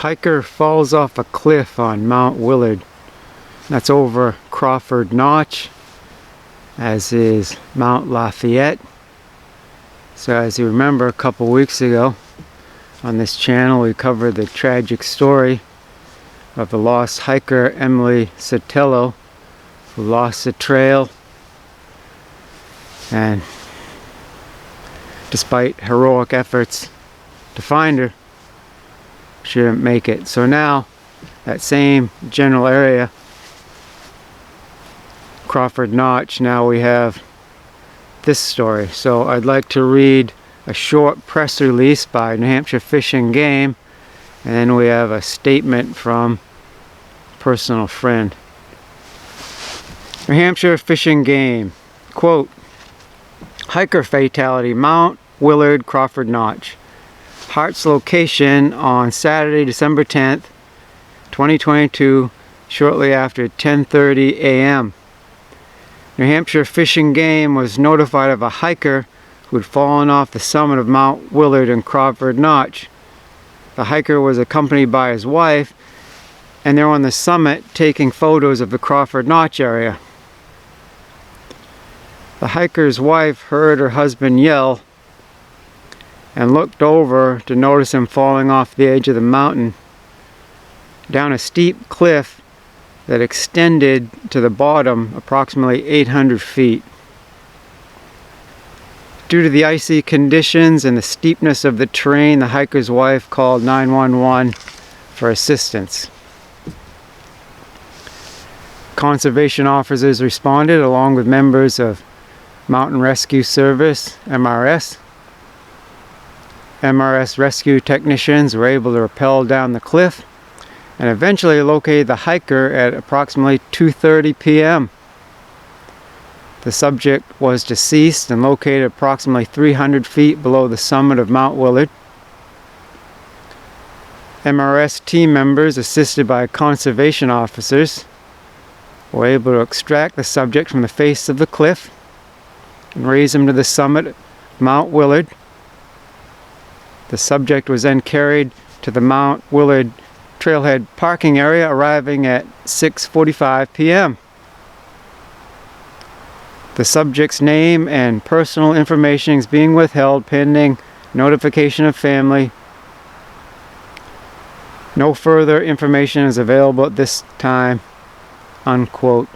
Hiker falls off a cliff on Mount Willard. That's over Crawford Notch, as is Mount Lafayette. So as you remember, a couple weeks ago on this channel we covered the tragic story of the lost hiker Emily Sotelo, who lost the trail, and despite heroic efforts to find her, she didn't make it. So now, that same general area, Crawford Notch, now we have this story. So I'd like to read a short press release by New Hampshire Fish and Game, and then we have a statement from a personal friend. New Hampshire Fish and Game, quote, hiker fatality, Mount Willard, Crawford Notch. Harts Location on Saturday, December 10th, 2022, shortly after 10:30 a.m. New Hampshire Fish and Game was notified of a hiker who had fallen off the summit of Mount Willard in Crawford Notch. The hiker was accompanied by his wife, and they're on the summit taking photos of the Crawford Notch area. The hiker's wife heard her husband yell and looked over to notice him falling off the edge of the mountain down a steep cliff that extended to the bottom approximately 800 feet. Due to the icy conditions and the steepness of the terrain, the hiker's wife called 911 for assistance. Conservation officers responded along with members of Mountain Rescue Service, MRS. MRS rescue technicians were able to rappel down the cliff and eventually located the hiker at approximately 2:30 p.m. The subject was deceased and located approximately 300 feet below the summit of Mount Willard. MRS team members, assisted by conservation officers, were able to extract the subject from the face of the cliff and raise him to the summit of Mount Willard. The subject was then carried to the Mount Willard trailhead parking area, arriving at 6:45 p.m. The subject's name and personal information is being withheld pending notification of family. No further information is available at this time, unquote.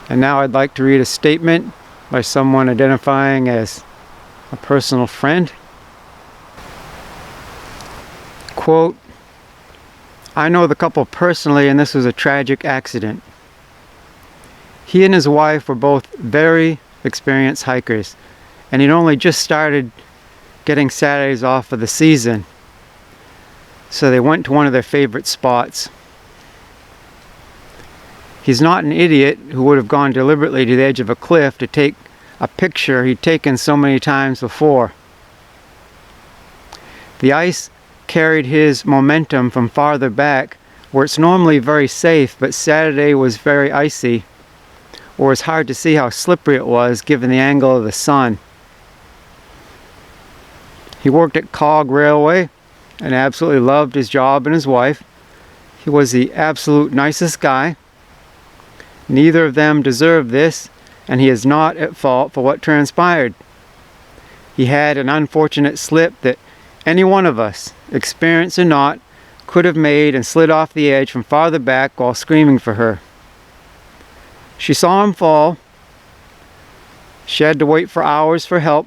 And now I'd like to read a statement by someone identifying as a personal friend. Quote, I know the couple personally, and this was a tragic accident. He and his wife were both very experienced hikers, and he'd only just started getting Saturdays off of the season, so they went to one of their favorite spots. He's not an idiot who would have gone deliberately to the edge of a cliff to take a picture he'd taken so many times before. The ice carried his momentum from farther back, where it's normally very safe, but Saturday was very icy, or it's hard to see how slippery it was given the angle of the sun. He worked at Cog Railway and absolutely loved his job and his wife. He was the absolute nicest guy. Neither of them deserved this, and he is not at fault for what transpired. He had an unfortunate slip that any one of us, experienced or not, could have made and slid off the edge from farther back while screaming for her. She saw him fall. She had to wait for hours for help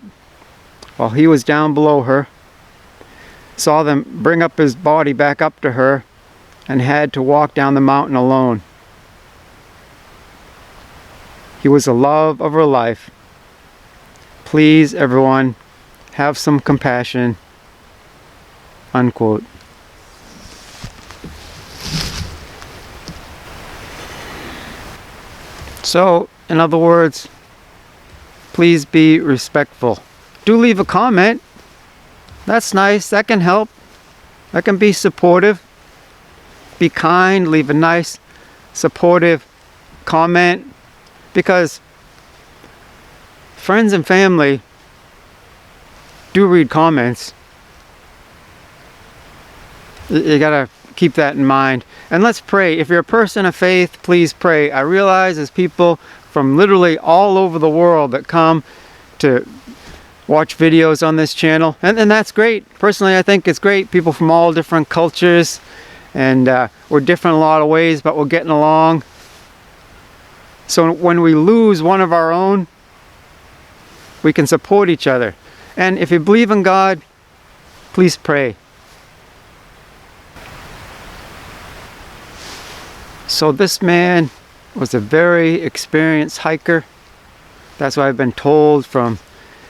while he was down below her. Saw them bring up his body back up to her and had to walk down the mountain alone. He was the love of her life. Please, everyone, have some compassion. Unquote. So, in other words, please be respectful. Do leave a comment. That's nice. That can help. That can be supportive. Be kind. Leave a nice, supportive comment. Because friends and family do read comments. You gotta keep that in mind. And let's pray. If you're a person of faith, please pray. I realize there's people from literally all over the world that come to watch videos on this channel, and that's great. Personally, I think it's great. People from all different cultures, and we're different in a lot of ways, but we're getting along. So when we lose one of our own, we can support each other. And if you believe in God, please pray. So this man was a very experienced hiker. That's what I've been told from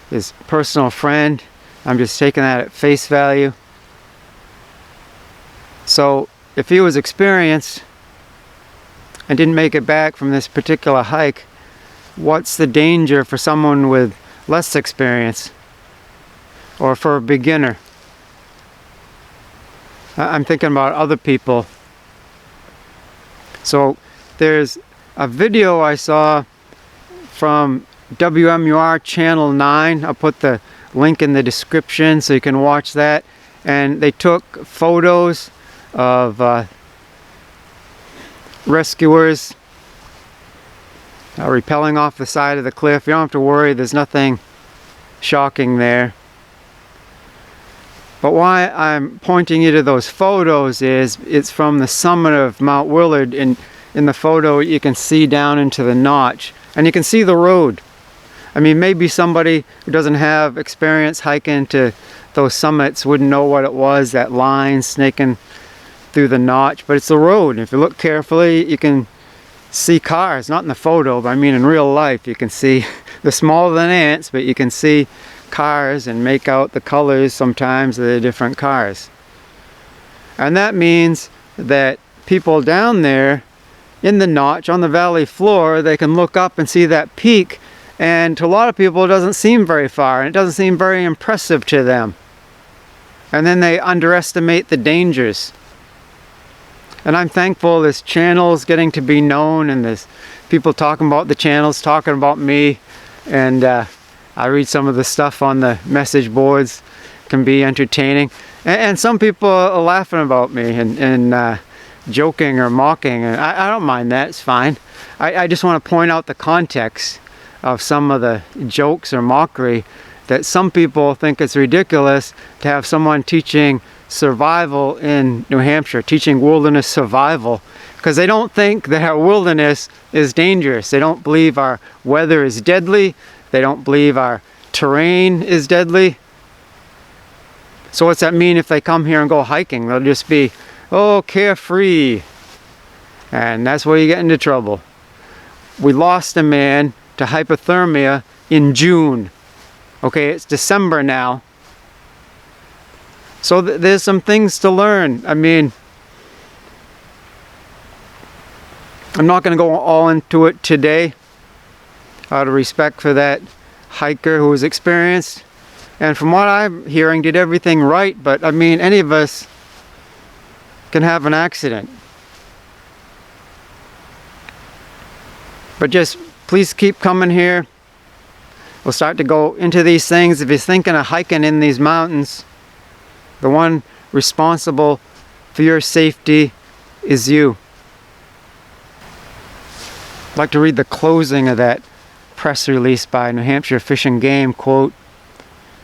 his personal friend. I'm just taking that at face value. So if he was experienced and didn't make it back from this particular hike, what's the danger for someone with less experience, or for a beginner? I'm thinking about other people. So there's a video I saw from WMUR Channel 9. I'll put the link in the description so you can watch that. And they took photos of rescuers rappelling off the side of the cliff. You don't have to worry, there's nothing shocking there. But why I'm pointing you to those photos is it's from the summit of Mount Willard. In the photo you can see down into the notch, and you can see the road. I mean, maybe somebody who doesn't have experience hiking to those summits wouldn't know what it was, that line snaking through the notch, but it's the road. And if you look carefully, you can see cars, not in the photo, but I mean in real life. You can see, they're smaller than ants, but you can see cars and make out the colors sometimes of the different cars. And that means that people down there in the notch on the valley floor, they can look up and see that peak, and to a lot of people it doesn't seem very far, and it doesn't seem very impressive to them. And then they underestimate the dangers. And I'm thankful this channel is getting to be known, and there's people talking about the channels, talking about me, and I read some of the stuff on the message boards. Can be entertaining, and some people are laughing about me and joking or mocking, and I don't mind that. It's fine. I just want to point out the context of some of the jokes or mockery, that some people think it's ridiculous to have someone teaching survival in New Hampshire, teaching wilderness survival, because they don't think that our wilderness is dangerous. They don't believe our weather is deadly. They don't believe our terrain is deadly. So what's that mean if they come here and go hiking? They'll just be, oh, carefree. And that's where you get into trouble. We lost a man to hypothermia in June. Okay, it's December now. So there's some things to learn. I mean, I'm not going to go all into it today, out of respect for that hiker who was experienced. And from what I'm hearing, did everything right. But I mean, any of us can have an accident. But just please keep coming here. We'll start to go into these things. If you're thinking of hiking in these mountains, the one responsible for your safety is you. I'd like to read the closing of that press release by New Hampshire Fish and Game. Quote,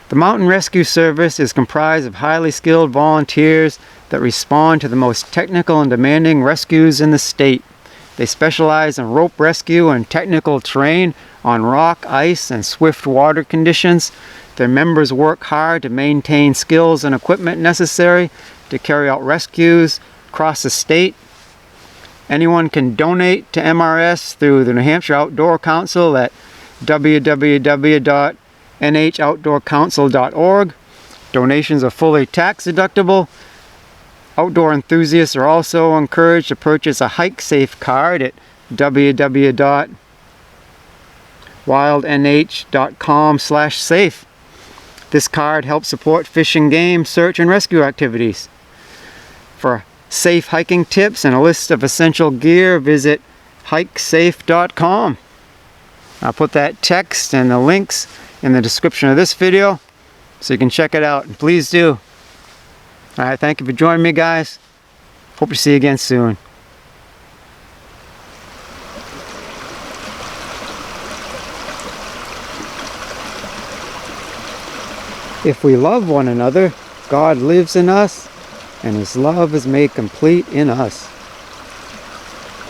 "The Mountain Rescue Service is comprised of highly skilled volunteers that respond to the most technical and demanding rescues in the state. They specialize in rope rescue and technical terrain on rock, ice, and swift water conditions. Their members work hard to maintain skills and equipment necessary to carry out rescues across the state. Anyone can donate to MRS through the New Hampshire Outdoor Council at www.nhoutdoorcouncil.org. Donations are fully tax deductible. Outdoor enthusiasts are also encouraged to purchase a hike safe card at www.wildnh.com/safe. This card helps support fish and game search and rescue activities. For safe hiking tips and a list of essential gear, visit hikesafe.com. I'll put that text and the links in the description of this video so you can check it out. And please do All right, thank you for joining me, guys. Hope to see you again soon. If we love one another, God lives in us, and his love is made complete in us.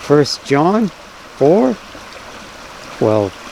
1 John 4:12.